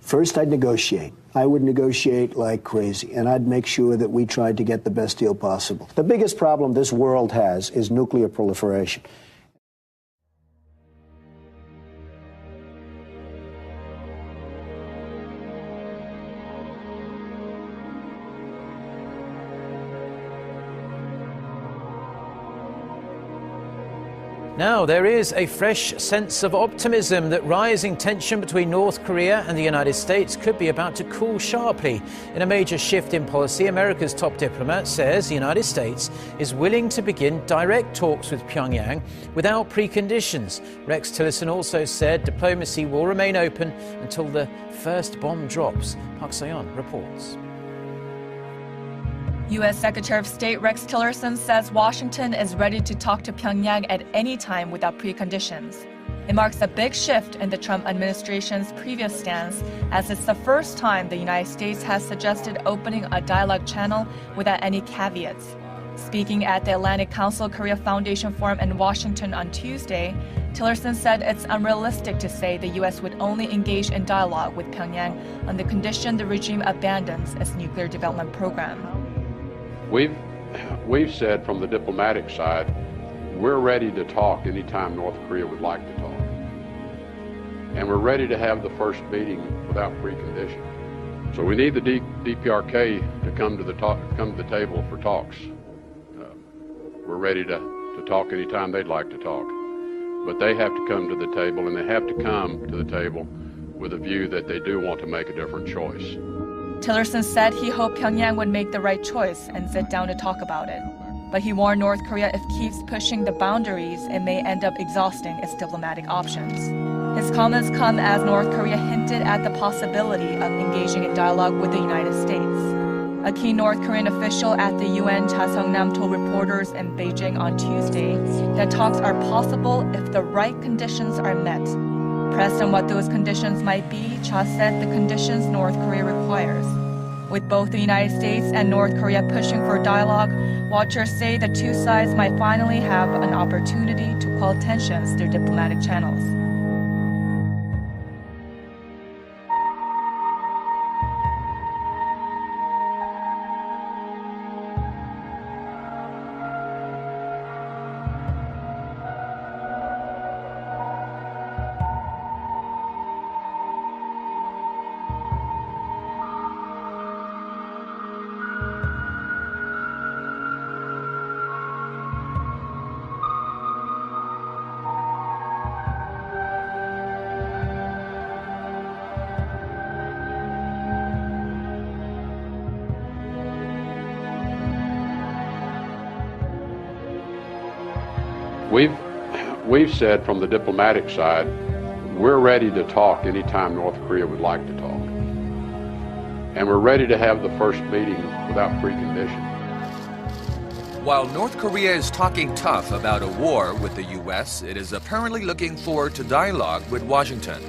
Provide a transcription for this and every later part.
First, I'd negotiate. I would negotiate like crazy, and I'd make sure that we tried to get the best deal possible. The biggest problem this world has is nuclear proliferation. Now, there is a fresh sense of optimism that rising tension between North Korea and the United States could be about to cool sharply. In a major shift in policy, America's top diplomat says the United States is willing to begin direct talks with Pyongyang without preconditions. Rex Tillerson also said diplomacy will remain open until the first bomb drops. Park Soyeon reports. U.S. Secretary of State Rex Tillerson says Washington is ready to talk to Pyongyang at any time without preconditions. It marks a big shift in the Trump administration's previous stance, as it's the first time the United States has suggested opening a dialogue channel without any caveats. Speaking at the Atlantic Council Korea Foundation Forum in Washington on Tuesday, Tillerson said it's unrealistic to say the U.S. would only engage in dialogue with Pyongyang on the condition the regime abandons its nuclear development program. We've said from the diplomatic side, we're ready to talk anytime North Korea would like to talk. And we're ready to have the first meeting without precondition. So we need the DPRK to come to the table for talks. We're ready to talk anytime they'd like to talk. But they have to come to the table, and they have to come to the table with a view that they do want to make a different choice. Tillerson said he hoped Pyongyang would make the right choice and sit down to talk about it. But he warned North Korea if it keeps pushing the boundaries, it may end up exhausting its diplomatic options. His comments come as North Korea hinted at the possibility of engaging in dialogue with the United States. A key North Korean official at the UN, Cha Seong-nam, told reporters in Beijing on Tuesday that talks are possible if the right conditions are met. Pressed on what those conditions might be, Cha said the conditions North Korea requires. With both the United States and North Korea pushing for dialogue, watchers say the two sides might finally have an opportunity to quell tensions through diplomatic channels. We've said from the diplomatic side, we're ready to talk anytime North Korea would like to talk. And we're ready to have the first meeting without precondition. While North Korea is talking tough about a war with the U.S., it is apparently looking forward to dialogue with Washington.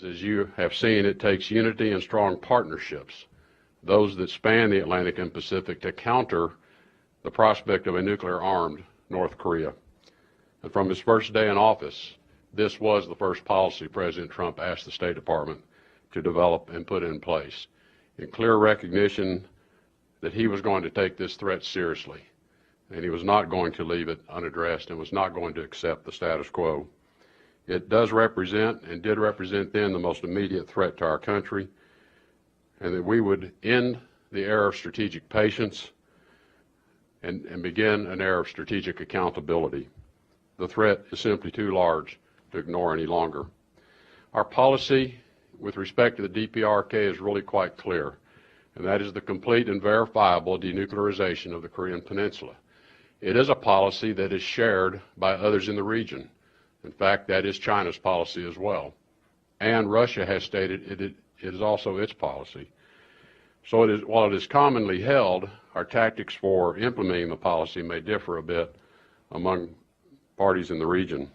As you have seen, it takes unity and strong partnerships, those that span the Atlantic and Pacific, to counter the prospect of a nuclear-armed North Korea. And from his first day in office, this was the first policy President Trump asked the State Department to develop and put in place, in clear recognition that he was going to take this threat seriously, and he was not going to leave it unaddressed and was not going to accept the status quo. It does represent, and did represent then, the most immediate threat to our country, and that we would end the era of strategic patience and begin an era of strategic accountability. The threat is simply too large to ignore any longer. Our policy with respect to the DPRK is really quite clear, and that is the complete and verifiable denuclearization of the Korean Peninsula. It is a policy that is shared by others in the region. In fact, that is China's policy as well. And Russia has stated it is also its policy. So while it is commonly held, our tactics for implementing the policy may differ a bit among parties in the region.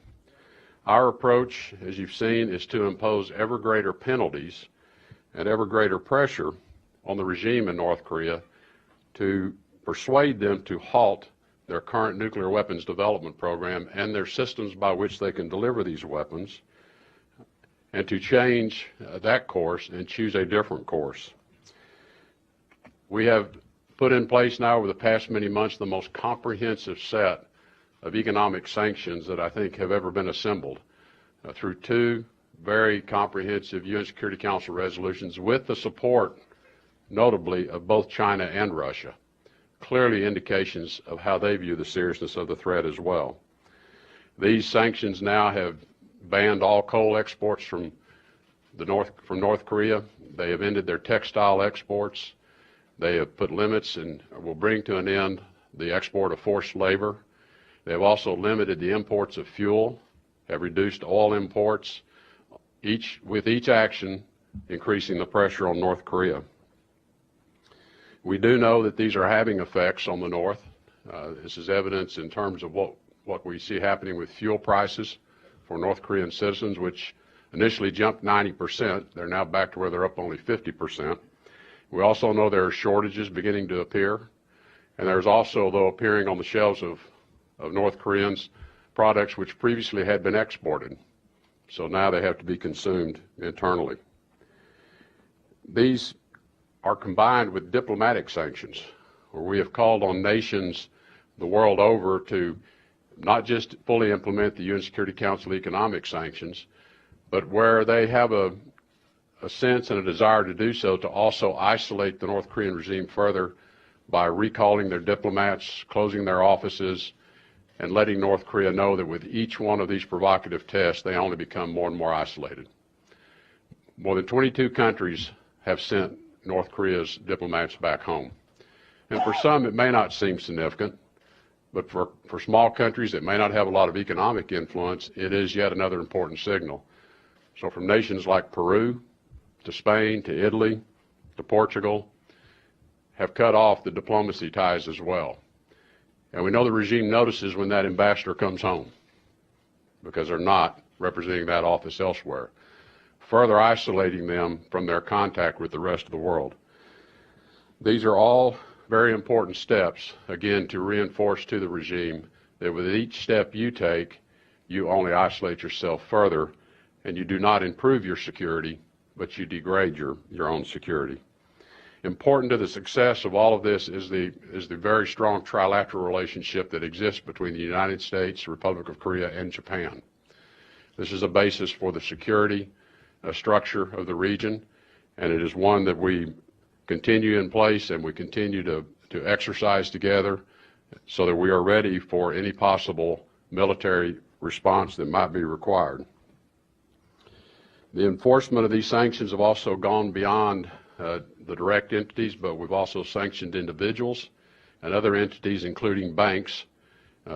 Our approach, as you've seen, is to impose ever greater penalties and ever greater pressure on the regime in North Korea to persuade them to halt their current nuclear weapons development program and their systems by which they can deliver these weapons, and to change that course and choose a different course. We have put in place now over the past many months the most comprehensive set of economic sanctions that I think have ever been assembled through two very comprehensive UN Security Council resolutions with the support, notably, of both China and Russia. Clearly indications of how they view the seriousness of the threat as well. These sanctions now have banned all coal exports from North Korea. They have ended their textile exports. They have put limits and will bring to an end the export of forced labor. They have also limited the imports of fuel, have reduced oil imports, with each action increasing the pressure on North Korea. We do know that these are having effects on the North. This is evidence in terms of what we see happening with fuel prices for North Korean citizens, which initially jumped 90%. They're now back to where they're up only 50%. We also know there are shortages beginning to appear, and there's also, though, appearing on the shelves of North Koreans products which previously had been exported. So now they have to be consumed internally. These are combined with diplomatic sanctions, where we have called on nations the world over to not just fully implement the UN Security Council economic sanctions, but where they have a sense and a desire to do so, to also isolate the North Korean regime further by recalling their diplomats, closing their offices, and letting North Korea know that with each one of these provocative tests, they only become more and more isolated. More than 22 countries have sent North Korea's diplomats back home. And for some, it may not seem significant, but for small countries that may not have a lot of economic influence, it is yet another important signal. So from nations like Peru to Spain to Italy to Portugal have cut off the diplomacy ties as well. And we know the regime notices when that ambassador comes home, because they're not representing that office elsewhere, further isolating them from their contact with the rest of the world. These are all very important steps, again, to reinforce to the regime that with each step you take, you only isolate yourself further, and you do not improve your security, but you degrade your own security. Important to the success of all of this is the very strong trilateral relationship that exists between the United States, the Republic of Korea, and Japan. This is a basis for the security structure of the region, and it is one that we continue in place and we continue to exercise together so that we are ready for any possible military response that might be required. The enforcement of these sanctions have also gone beyond the direct entities, but we've also sanctioned individuals and other entities, including banks,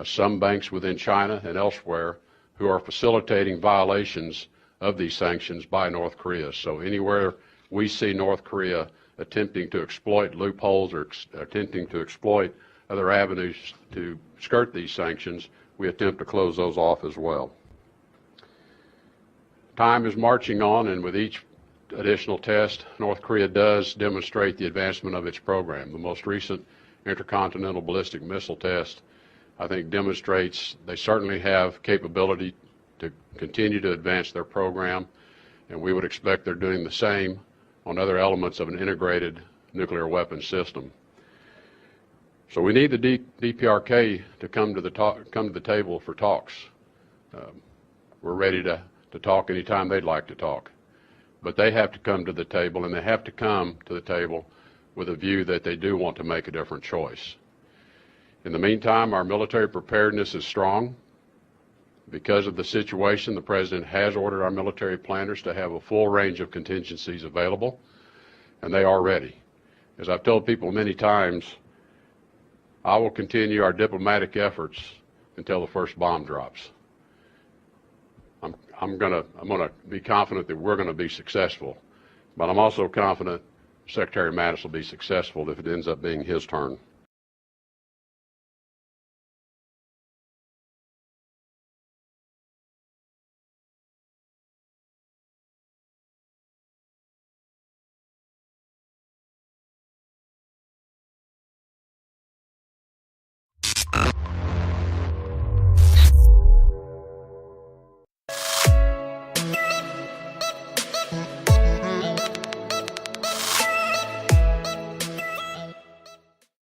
some banks within China and elsewhere, who are facilitating violations of these sanctions by North Korea. So anywhere we see North Korea attempting to exploit loopholes or attempting to exploit other avenues to skirt these sanctions, we attempt to close those off as well. Time is marching on, and with each additional test, North Korea does demonstrate the advancement of its program. The most recent intercontinental ballistic missile test, I think, demonstrates they certainly have capability to continue to advance their program, and we would expect they're doing the same on other elements of an integrated nuclear weapons system. So we need the DPRK to come to the table for talks. We're ready to talk anytime they'd like to talk. But they have to come to the table, and they have to come to the table with a view that they do want to make a different choice. In the meantime, our military preparedness is strong. Because of the situation, the President has ordered our military planners to have a full range of contingencies available, and they are ready. As I've told people many times, I will continue our diplomatic efforts until the first bomb drops. I'm going to be confident that we're going to be successful, but I'm also confident Secretary Mattis will be successful if it ends up being his turn.